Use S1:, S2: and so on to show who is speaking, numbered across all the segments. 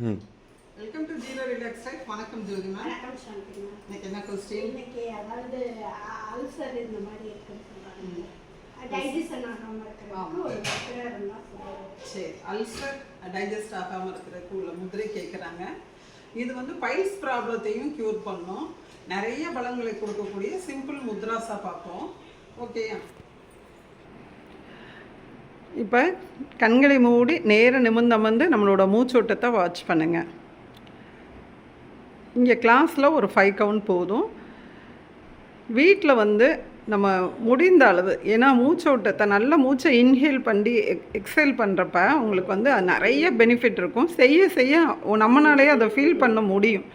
S1: ம்.
S2: Welcome to zero relax life. வணக்கம் ஜோதி ma'am.
S3: வணக்கம் சாந்தி மேம்.
S2: இன்னைக்கு என்ன கொஸ்டின்?
S3: இன்னைக்கு அதாவது அல்சர் இந்த மாதிரி இருக்குன்னு சொல்றாங்க. டைஜஷன் ஆகாம இருக்கிறதுக்கு ஒரு முத்திரை இருந்தா சொல்லுங்க.
S2: சரி, அல்சர் டைஜஸ்ட் ஆகாமல் இருக்கிறதுக்கு உள்ள முதிரை கேட்குறாங்க. இது வந்து பைல்ஸ் ப்ராப்ளத்தையும் க்யூர் பண்ணும். நிறைய பலங்களை கொடுக்கக்கூடிய சிம்பிள் முத்ராஸாக பார்ப்போம். ஓகேயா? இப்போ கண்களை மூடி நேர நிமிர்ந்தமர்ந்து நம்மளோட மூச்சோட்டத்தை வாட்ச் பண்ணுங்கள். இங்கே கிளாஸில் ஒரு 5 கவுண்ட் போதும். வீட்டில் வந்து நம்ம முடிந்த அளவு, ஏன்னா மூச்சோட்டத்தை நல்ல மூச்சை இன்ஹேல் பண்ணி எக்ஸேல் பண்ணுறப்ப உங்களுக்கு வந்து நிறைய பெனிஃபிட் இருக்கும். செய்ய செய்ய நம்மளாலேயே அதை ஃபீல் பண்ண முடியும்.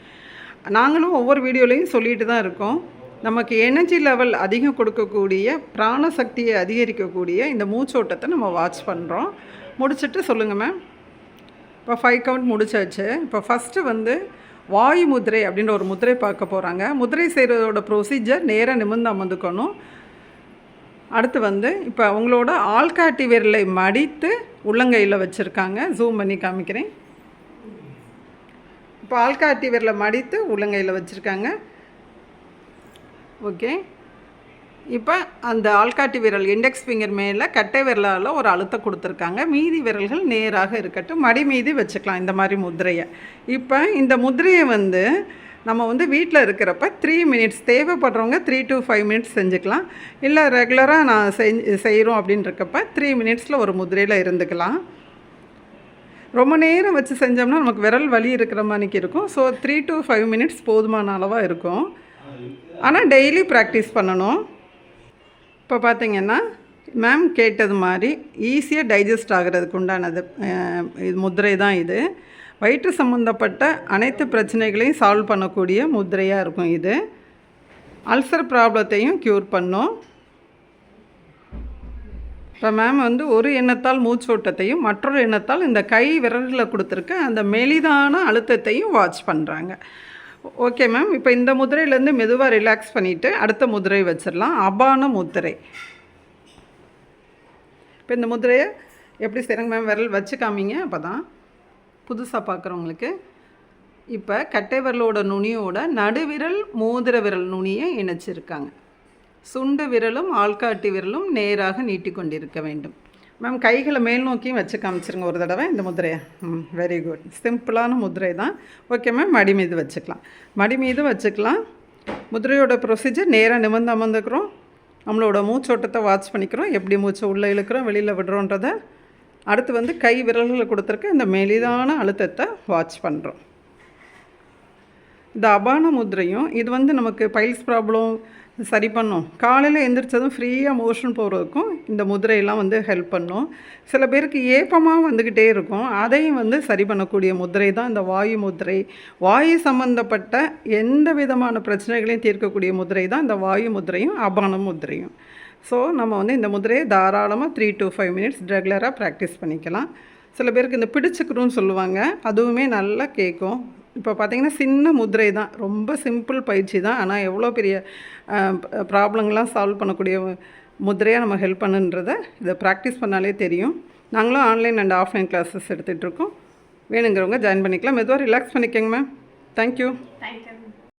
S2: நாங்களும் ஒவ்வொரு வீடியோலையும் சொல்லிட்டு தான் இருக்கோம். நமக்கு எனர்ஜி லெவல் அதிகம் கொடுக்கக்கூடிய, பிராணசக்தியை அதிகரிக்கக்கூடிய இந்த மூச்சோட்டத்தை நம்ம வாட்ச் பண்ணுறோம். முடிச்சுட்டு சொல்லுங்கள் மேம். இப்போ 5 கவுண்ட் முடிச்சாச்சு. இப்போ ஃபஸ்ட்டு வந்து வாயு முதிரை அப்படின்ற ஒரு முதிரை பார்க்க போகிறாங்க. முதிரை செய்கிறதோட ப்ரொசீஜர் நேராக நிமிர்ந்து அமர்ந்துக்கணும். அடுத்து வந்து இப்போ அவங்களோட ஆள்காட்டி விரலை மடித்து உள்ளங்கையில் வச்சுருக்காங்க. ஜூம் பண்ணி காமிக்கிறேன். இப்போ ஆள்காட்டி விரலை மடித்து உள்ளங்கையில் வச்சுருக்காங்க. ஓகே. இப்போ அந்த ஆள்காட்டி விரல் இண்டெக்ஸ் ஃபிங்கர் மேலே கட்டை விரலால் ஒரு அழுத்தம் கொடுத்துருக்காங்க. மீதி விரல்கள் நேராக இருக்கட்டும். மடி மீதி வச்சுக்கலாம் இந்த மாதிரி முதிரையை. இப்போ இந்த முதிரையை வந்து நம்ம வந்து வீட்டில் இருக்கிறப்ப 3 மினிட்ஸ், தேவைப்படுறவங்க 3 to 5 மினிட்ஸ் செஞ்சுக்கலாம். இல்லை ரெகுலராக நான் செய்கிறோம் அப்படின்றக்கப்ப 3 மினிட்ஸில் ஒரு முதிரையில் இருந்துக்கலாம். ரொம்ப நேரம் வச்சு செஞ்சோம்னா நமக்கு விரல் வலி இருக்கிற மாதிரிக்கு இருக்கும். ஸோ 3 to 5 மினிட்ஸ் போதுமான அளவாக இருக்கும். ஆனால் டெய்லி ப்ராக்டிஸ் பண்ணணும். இப்போ பார்த்திங்கன்னா மேம் கேட்டது மாதிரி ஈஸியாக டைஜஸ்ட் ஆகிறதுக்கு உண்டானது இது முதிரை தான். இது வயிற்று சம்மந்தப்பட்ட அனைத்து பிரச்சனைகளையும் சால்வ் பண்ணக்கூடிய முதிரையாக இருக்கும். இது அல்சர் ப்ராப்ளத்தையும் க்யூர் பண்ணும். இப்போ மேம் வந்து ஒரு எண்ணத்தால் மூச்சோட்டத்தையும் மற்றொரு எண்ணத்தால் இந்த கை விரலில் கொடுத்துருக்க அந்த மெலிதான அழுத்தத்தையும் வாட்ச் பண்ணுறாங்க. Okay ma'am. இப்போ இந்த முதிரையிலேருந்து மெதுவாக ரிலாக்ஸ் பண்ணிவிட்டு அடுத்த முதிரை வச்சிடலாம். அபான முதிரை. இப்போ இந்த முதிரையை எப்படி செய்கிறாங்க மேம்? விரல் வச்சு காமிங்க, அப்போ தான் புதுசாக பார்க்குறவங்களுக்கு. இப்போ கட்டை விரலோட நுனியோட நடுவிரல் மோதிர விரல் நுனியை இணைச்சிருக்காங்க. சுண்டு விரலும் ஆள்காட்டி விரலும் நேராக நீட்டி கொண்டிருக்க வேண்டும். மேம் கைகளை மேல் நோக்கியும் வச்சு காமிச்சிருங்க ஒரு தடவை இந்த முதிரையை. Very good. சிம்பிளான முதிரை தான். Okay ma'am. மடி மீது வச்சுக்கலாம். மடி மீது வச்சுக்கலாம். முதிரையோட ப்ரொசீஜர் நேராக நிமிர்ந்து அமர்ந்துக்கிறோம். நம்மளோட மூச்சோட்டத்தை வாட்ச் பண்ணிக்கிறோம். எப்படி மூச்சை உள்ளே இழுக்கிறோம் வெளியில் விடுறோன்றதை. அடுத்து வந்து கை விரல்களை கொடுத்துருக்க இந்த மெலிதான அழுத்தத்தை வாட்ச் பண்ணுறோம். இந்த அபான முதிரையும் இது வந்து நமக்கு பைல்ஸ் ப்ராப்ளம் சரி பண்ணும். காலையில் எந்திரிச்சதும் ஃப்ரீயாக மோஷன் போகிறதுக்கும் இந்த முதிரையெல்லாம் வந்து ஹெல்ப் பண்ணும். சில பேருக்கு ஏப்பமாக வந்துக்கிட்டே இருக்கும். அதையும் வந்து சரி பண்ணக்கூடிய முதிரை தான் இந்த வாயு முதிரை. வாயு சம்மந்தப்பட்ட எந்த விதமான பிரச்சனைகளையும் தீர்க்கக்கூடிய முதிரை தான் இந்த வாயு முதிரையும் அபான முதிரையும். ஸோ நம்ம வந்து இந்த முதிரையை தாராளமாக 3 to 5 மினிட்ஸ் ரெகுலராக ப்ராக்டிஸ் பண்ணிக்கலாம். சில பேருக்கு இந்த பிடிச்சிக்கிறோன்னு சொல்லுவாங்க, அதுவுமே நல்லா கேட்கும். இப்போ பார்த்திங்கன்னா சின்ன முதிரை தான், ரொம்ப சிம்பிள் பயிற்சி தான். ஆனால் எவ்வளோ பெரிய ப்ராப்ளங்கள்லாம் சால்வ் பண்ணக்கூடிய முதிரையாக நம்ம ஹெல்ப் பண்ணுன்றதை இதை ப்ராக்டிஸ் பண்ணாலே தெரியும். நாங்களும் ஆன்லைன் அண்ட் ஆஃப்லைன் கிளாஸஸ் எடுத்துகிட்ருக்கோம். வேணுங்கிறவங்க ஜாயின் பண்ணிக்கலாம். மெதுவாக ரிலாக்ஸ் பண்ணிக்கோங்க மேம். தேங்க்யூ.